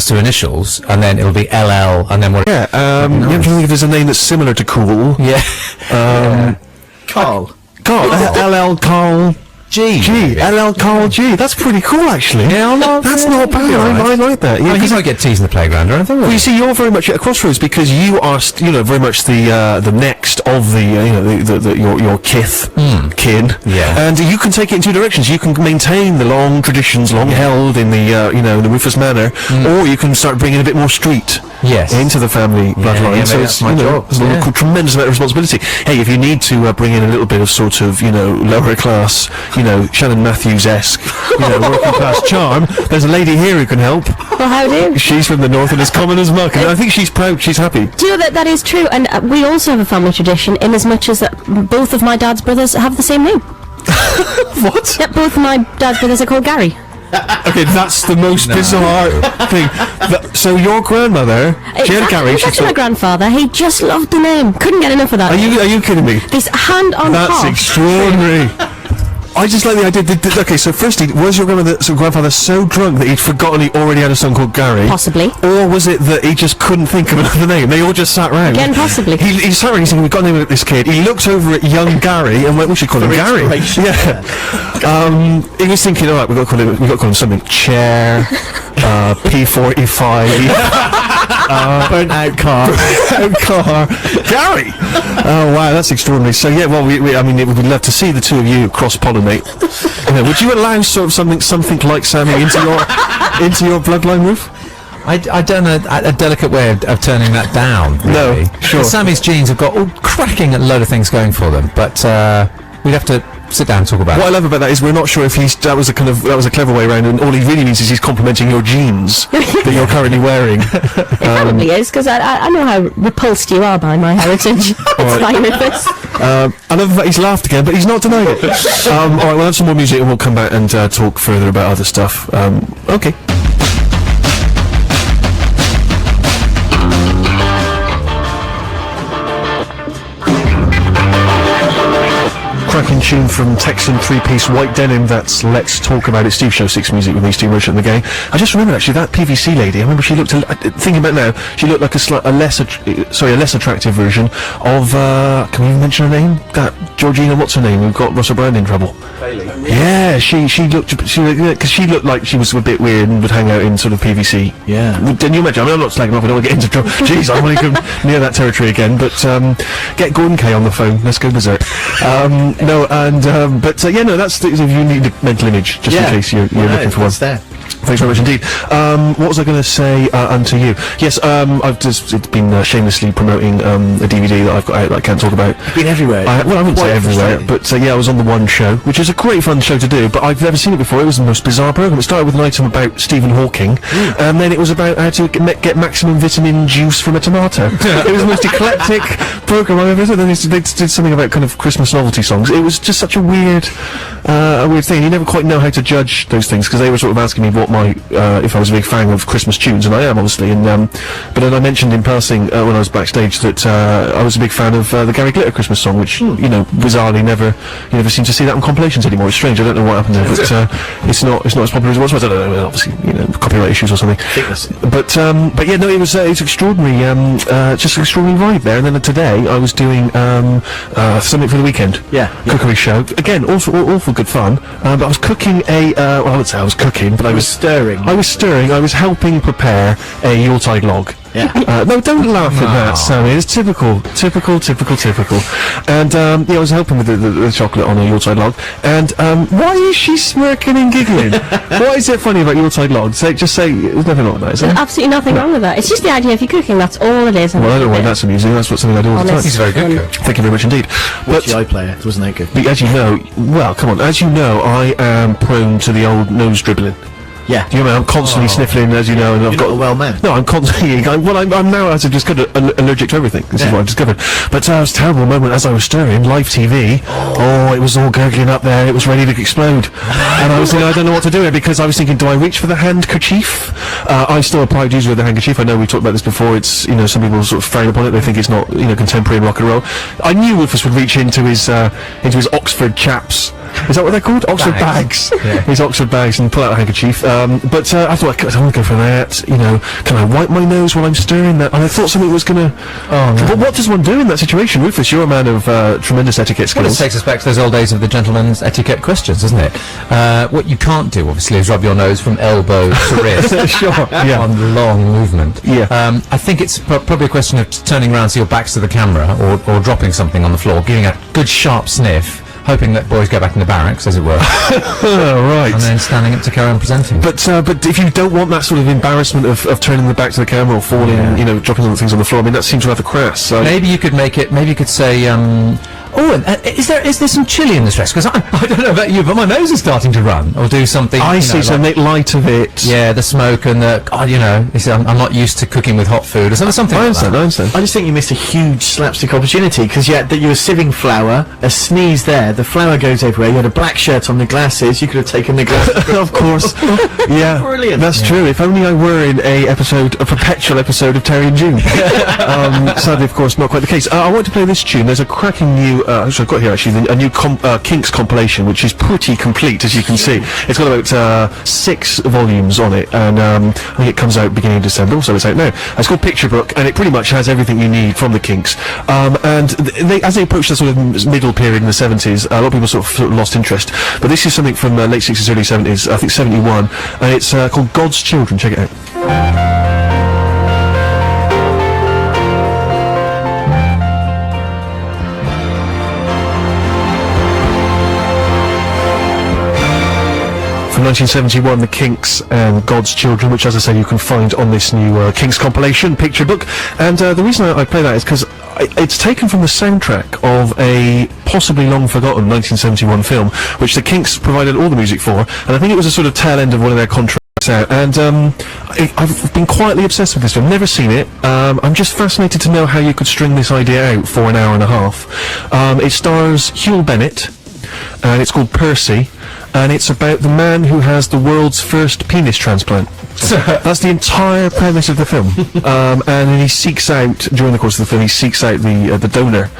two initials, and then it'll be LL, and then what? Yeah, I'm trying to think if there's a name that's similar to Cool. Yeah. Carl. Carl, LL Carl G. LL Carl G. That's pretty cool, actually. Yeah, that's not bad. I like that. Yeah, Oh, you might get teased in the playground or anything. well, you see, you're very much at a crossroads because you are, very much the next of your kin. Yeah. And you can take it in two directions. You can maintain the long traditions, long held in the the Rufus Manor, or you can start bringing a bit more street. Yes. Into the family bloodline. yeah, So maybe it's that's my job. there's a tremendous amount of responsibility. Hey, if you need to bring in a little bit of sort of lower class, Shannon Matthews-esque, working class charm, there's a lady here who can help. Well, how do you? She's from the north and as common as muck, and I think she's proud. She's happy. Do you know that is true? And we also have a family tradition in as much as that both of my dad's brothers have the same name. What? Yep, both of my dad's brothers are called Gary. Okay, that's the most bizarre thing. So your grandmother, Jen Gary, It's actually my grandfather. He just loved the name. Couldn't get enough of that. Are you kidding me? This hand on That's heart. extraordinary. I just like the idea. Okay, so firstly, was your grandfather so drunk that he'd forgotten he already had a son called Gary? Possibly. Or was it that he just couldn't think of another name? They all just sat round. Again, possibly. He sat around, he's thinking, we've got to name this kid. He looked over at young Gary and went, we should call him Gary. Yeah. He was thinking, alright, we've got to call him something. Chair, P45. Burnt out car. Gary! Oh wow, that's extraordinary. So yeah, well, we'd love to see the two of you cross-pollinate. Would you allow sort of something like Sammy into your bloodline, Ruth? I don't know a delicate way of turning that down. Really. No, sure. Sammy's genes have got all cracking a load of things going for them, but we'd have to sit down and talk about What it. I love about that is we're not sure if that was a clever way around, and all he really means is he's complimenting your jeans that you're currently wearing. It probably is, because I know how repulsed you are by my heritage. It's fine with this. I love that he's laughed again, but he's not denied it. Alright, we'll have some more music and we'll come back and talk further about other stuff. Okay. Cracking tune from Texan three-piece White Denim. That's Let's Talk About It. Steve Show 6 Music with me, Steve Roach and the gang. I just remembered actually that PVC lady. I remember she looked. Thinking about it now, she looked like a less attractive version of. Can we even mention her name? That Georgina, what's her name? Who got Russell Brand in trouble? Bailey. Yeah, she looked because she looked like she was a bit weird and would hang out in sort of PVC. Yeah. Can you imagine? I mean, I'm not slagging off. I don't want to get into trouble. Jeez, I want to come near that territory again. But get Gordon Kay on the phone. Let's go berserk. That's if you need a mental image, just in case you're looking for one. There. Thanks very much indeed. What was I going to say unto you? Yes, I've just been shamelessly promoting a DVD that I've got out that I can't talk about. You've been everywhere. I wouldn't say everywhere, but I was on the One Show, which is a great fun show to do, but I've never seen it before. It was the most bizarre program. It started with an item about Stephen Hawking, and then it was about how to get maximum vitamin juice from a tomato. It was the most eclectic program I've ever seen. Then they did something about kind of Christmas novelty songs. It was just such a weird thing. You never quite know how to judge those things, because they were sort of asking me what my if I was a big fan of Christmas tunes, and I am obviously. And but then I mentioned in passing when I was backstage that I was a big fan of the Gary Glitter Christmas song, which bizarrely you never seem to see that on compilations anymore. It's strange. I don't know what happened there, but it's not as popular as it was. I don't know. Obviously, copyright issues or something. But yeah, no, it was it's extraordinary. Just an extraordinary vibe there. And then today I was doing something for the weekend. Cookery show. Again, awful good fun. But I was cooking I would say I was cooking, but I was stirring. I was helping prepare a Yuletide log. No, don't laugh at that, Sammy. It's typical. And I was helping with the chocolate on a Yuletide log. And why is she smirking and giggling? What is it funny about Yuletide logs? Just say there's nothing wrong with that, is there? There's absolutely nothing wrong with that. It's just the idea if you're cooking, that's all it is. Well, I don't know why that's amusing. That's something I do all the time. He's a very good cook. Thank you very much indeed. But the iPlayer, it wasn't that good. But as you know, I am prone to the old nose dribbling. Yeah. Do you know, I'm constantly sniffling, as you know, and I've got a well man. No, I'm constantly. I'm now, as I've discovered, allergic to everything. This is what I've discovered. But it was a terrible moment as I was stirring live TV. Oh, it was all gurgling up there. It was ready to explode, and I was thinking, I don't know what to do here, because I was thinking, do I reach for the handkerchief? I'm still a proud user of the handkerchief. I know we talked about this before. It's some people sort of frown upon it. They think it's not contemporary rock and roll. I knew Rufus would reach into his Oxford chaps. Is that what they're called? Oxford bags. Yeah. His Oxford bags, and pull out a handkerchief. But I thought, I don't want to go for that. You know, can I wipe my nose while I'm stirring that? And I thought something was going to... Oh, no. But what does one do in that situation? Rufus, you're a man of tremendous etiquette Well, it skills. takes us back to those old days of the gentleman's etiquette questions, isn't it? What you can't do, obviously, is rub your nose from elbow to wrist. Sure, yeah. One long movement. Yeah. I think it's probably a question of turning around so your back's to the camera, or dropping something on the floor, giving a good sharp sniff, hoping that boys go back in the barracks, as it were, Oh, right. and then standing up to carry on presenting. But if you don't want that sort of embarrassment of turning the back to the camera or falling, Yeah. you know, dropping other things on the floor, I mean, that seems rather crass. So. Maybe you could make it. Maybe you could say, is there some chili in this dress? Because I don't know about you, but my nose is starting to run. Or do something. I you see, know, so like- make light of it. yeah, the smoke and the God, you know. You see, I'm not used to cooking with hot food or something. I like understand, that. I understand. I just think you missed a huge slapstick opportunity because you were sieving flour, a sneeze there, the flour goes everywhere. You had a black shirt on, the glasses. You could have taken the glasses. Of course. Yeah. Brilliant. That's true. If only I were in a perpetual episode of Terry and June. Sadly, of course, not quite the case. I want to play this tune. There's a cracking new, which I've got here actually, a new Kinks compilation, which is pretty complete, as you can see. It's got about 6 volumes on it, and I think it comes out beginning of December, so it's out now. It's called Picture Book, and it pretty much has everything you need from the Kinks. And as they approach the sort of middle period in the 70s, a lot of people sort of lost interest. But this is something from late 60s, early 70s, I think 71, and it's called God's Children. Check it out. From 1971, the Kinks and God's Children, which, as I say, you can find on this new Kinks compilation, Picture Book. And the reason I play that is because it's taken from the soundtrack of a possibly long-forgotten 1971 film, which the Kinks provided all the music for, and I think it was a sort of tail end of one of their contracts out. And I've been quietly obsessed with this film, never seen it. I'm just fascinated to know how you could string this idea out for an hour and a half. It stars Hugh Bennett, and it's called Percy. And it's about the man who has the world's first penis transplant. That's the entire premise of the film. And then he seeks out, during the course of the film, he seeks out the donor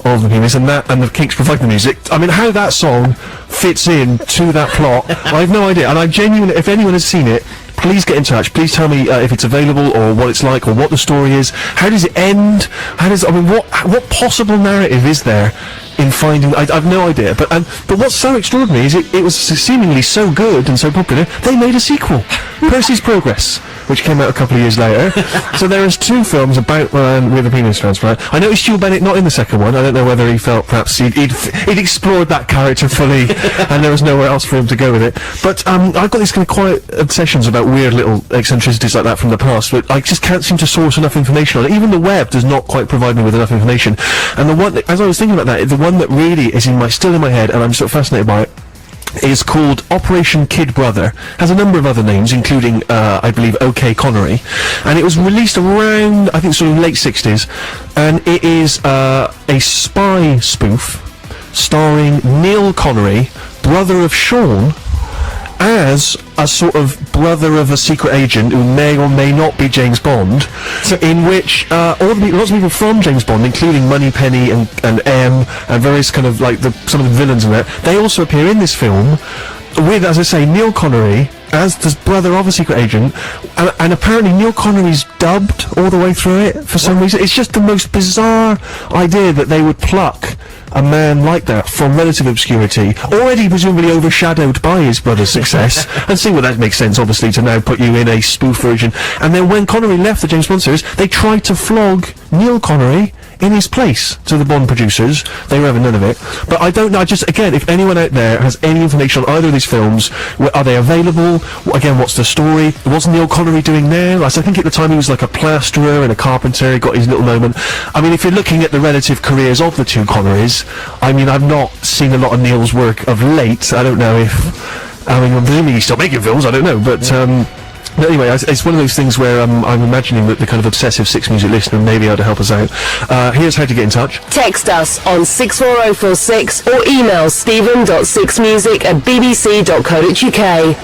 of the penis, and the Kinks provide the music. I mean, how that song fits in to that plot, I have no idea. And I genuinely, if anyone has seen it, please get in touch. Please tell me if it's available, or what it's like, or what the story is. How does it end? What possible narrative is there in finding? I've no idea. But what's so extraordinary is it was seemingly so good and so popular, they made a sequel, Percy's Progress, which came out a couple of years later. So there is 2 films about man with a penis transplant. I noticed Hugh Bennett not in the second one. I don't know whether he felt perhaps he'd explored that character fully, and there was nowhere else for him to go with it. But I've got these kind of quiet obsessions about weird little eccentricities like that from the past, but I just can't seem to source enough information on it. Even the web does not quite provide me with enough information. And the one that, as I was thinking about that, the one that really is still in my head, and I'm sort of fascinated by it, is called Operation Kid Brother. Has a number of other names, including, I believe, OK Connery. And it was released around, I think, sort of late 60s. And it is a spy spoof starring Neil Connery, brother of Sean, as a sort of brother of a secret agent who may or may not be James Bond, in which lots of people from James Bond, including Moneypenny and M and various kind of like some of the villains in there, they also appear in this film with, as I say, Neil Connery as the brother of a secret agent, and apparently Neil Connery's dubbed all the way through it for some reason. It's just the most bizarre idea that they would pluck a man like that from relative obscurity, already presumably overshadowed by his brother's success, and see, well, that makes sense, obviously, to now put you in a spoof version. And then when Connery left the James Bond series, they tried to flog Neil Connery in his place to the Bond producers. They were having none of it. But I don't know, again, if anyone out there has any information on either of these films, are they available? Again, what's the story? What's Neil Connery doing now? I think at the time he was like a plasterer and a carpenter. He got his little moment. I mean, if you're looking at the relative careers of the 2 Connerys, I mean, I've not seen a lot of Neil's work of late. I don't know if, I mean, I'm presuming he's still making films, I don't know, but But anyway, it's one of those things where I'm imagining that the kind of obsessive Six Music listener may be able to help us out. Here's how to get in touch. Text us on 64046 or email stephen.sixmusic@bbc.co.uk.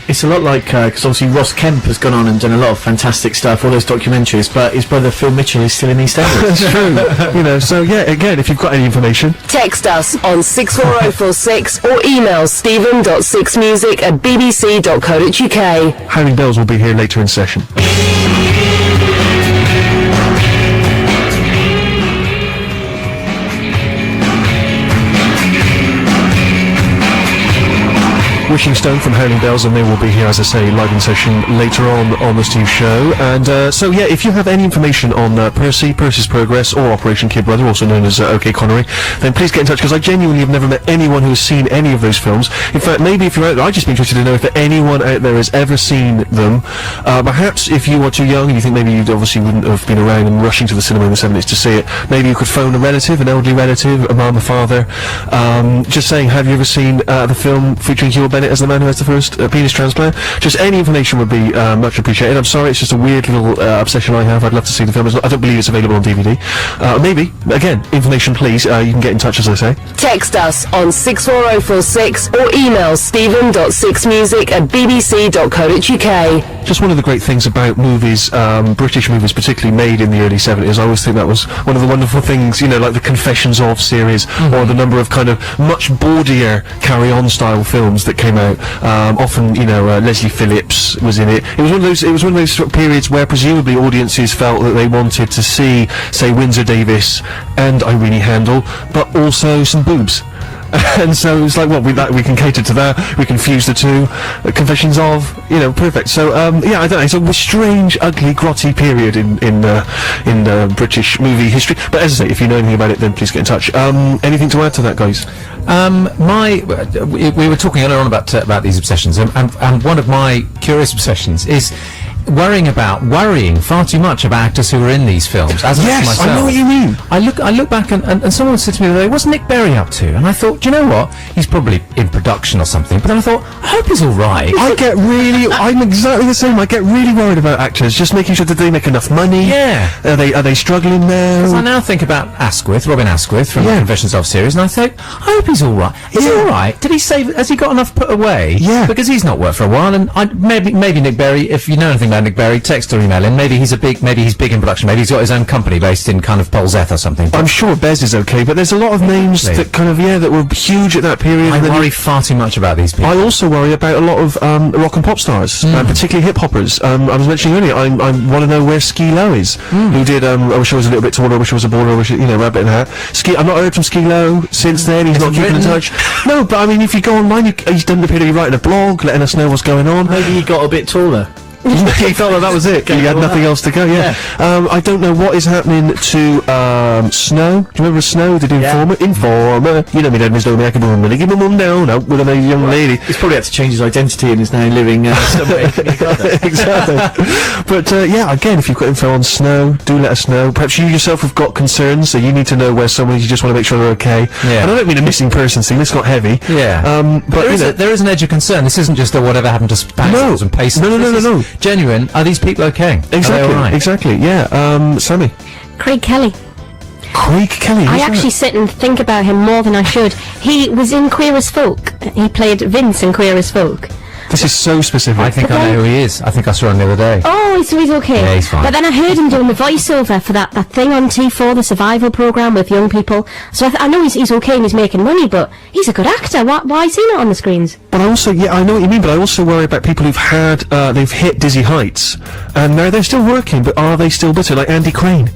It's a lot like, because obviously Ross Kemp has gone on and done a lot of fantastic stuff, all those documentaries, but his brother Phil Mitchell is still in EastEnders. That's true. You know, so yeah, again, if you've got any information, Text us on 64046 or email stephen.sixmusic@bbc.co.uk. Harry Bells will be here later in session. Wishing Stone from Howling Bells, and they will be here, as I say, live in session later on the Steve Show. And so yeah, if you have any information on Percy's Progress, or Operation Kid Brother, also known as OK Connery, then please get in touch, because I genuinely have never met anyone who has seen any of those films. In fact, maybe if you're out there, I'd just be interested to know if anyone out there has ever seen them. Perhaps if you are too young and you think maybe you obviously wouldn't have been around and rushing to the cinema in the 70s to see it, maybe you could phone a relative, an elderly relative, a mum, a father, just saying, have you ever seen the film featuring Hugh Bennett as the man who has the first penis transplant? Just any information would be much appreciated. I'm sorry, it's just a weird little obsession I have. I'd love to see the film. I don't believe it's available on DVD. Maybe, again, information please. You can get in touch, as I say. Text us on 64046 or email stephen.sixmusic@bbc.co.uk. Just one of the great things about movies, British movies particularly made in the early 70s, I always think that was one of the wonderful things, you know, like the Confessions of series, or the number of kind of much bawdier carry-on style films that came out. Often, you know, Leslie Phillips was in it. It was one of those sort of periods where presumably audiences felt that they wanted to see, say, Windsor Davis and Irene Handel, but also some boobs. And so it's like, well, we can cater to that. We can fuse the two. Confessions of, you know, perfect. So yeah, I don't know. It's a strange, ugly, grotty period in British movie history. But as I say, if you know anything about it, then please get in touch. Anything to add to that, guys? We were talking earlier on about these obsessions, and one of my curious obsessions is worrying far too much about actors who were in these films. As Yes, myself, I know what you mean. I look back and someone said to me the other day, what's Nick Berry up to? And I thought, do you know what? He's probably in production or something. But then I thought, I hope he's all right. I'm exactly the same. I get really worried about actors, just making sure that they make enough money. Yeah. Are they struggling I now? now think about Robin Asquith from the Confessions of series, and I think, I hope he's all right. Is he all right? Did he save? Has he got enough put away? Yeah. Because he's not worked for a while, and maybe Nick Berry. If you know anything about Nick Berry, text or email him. Maybe he's big in production. Maybe he's got his own company based in kind of Polzeth or something. I'm sure Bez is okay, but there's a lot of names that kind of that were huge at that period. I worry far too much about these people. I also worry about a lot of rock and pop stars, particularly hip hoppers. I was mentioning earlier, I want to know where Ski Low is, who did I Wish I Was a Little Bit Taller, I Wish I Was a Baller, I Wish, Rabbit in a Hat. I've not heard from Ski Low since then. He's not keeping in touch. No, but I mean, if you go online, he doesn't appear to be writing a blog, letting us know what's going on. Maybe he got a bit taller. He felt that was it. He had nothing else to go. Yeah. I don't know what is happening to Snow. Do you remember Snow? Did Informer? You know me, Dad, Miss Domi. I can give him a mum down out with a young lady. He's probably had to change his identity and is now living somewhere. Exactly. But yeah, again, if you've got info on Snow, do let us know. Perhaps you yourself have got concerns, so you need to know where someone is. You just want to make sure they're okay. Yeah. And I don't mean a missing person thing. It's not heavy. Yeah. But there is an edge of concern. This isn't just a whatever happened to Spags and Pacers. No. Genuine. Are these people okay? Exactly. Are they all right? Exactly. Yeah. Sammy. Craig Kelly. Craig Kelly. I actually sit and think about him more than I should. He was in Queer as Folk. He played Vince in Queer as Folk. This is so specific. I think I know who he is. I think I saw him the other day. Oh, so he's okay. Yeah, he's fine. But then I heard him doing the voiceover for that thing on T4, the survival programme with young people. So I know he's okay and he's making money, but he's a good actor. Why is he not on the screens? But I also, I know what you mean, but I also worry about people who've they've hit dizzy heights, and now they're still working, but are they still bitter? Like Andy Crane.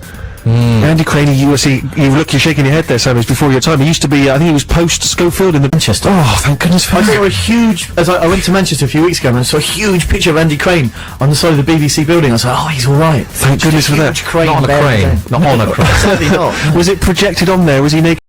Andy Crane, you're shaking your head there, Sam, it's before your time. He used to be, I think he was post-Schofield in the Manchester. Oh, thank goodness for I that. saw a huge, I went to Manchester a few weeks ago and I saw a huge picture of Andy Crane on the side of the BBC building. I was like, oh, he's alright. Thank goodness for that. Crane Not on a there crane. again. Not on a crane. Sadly not. Was it projected on there? Was he naked?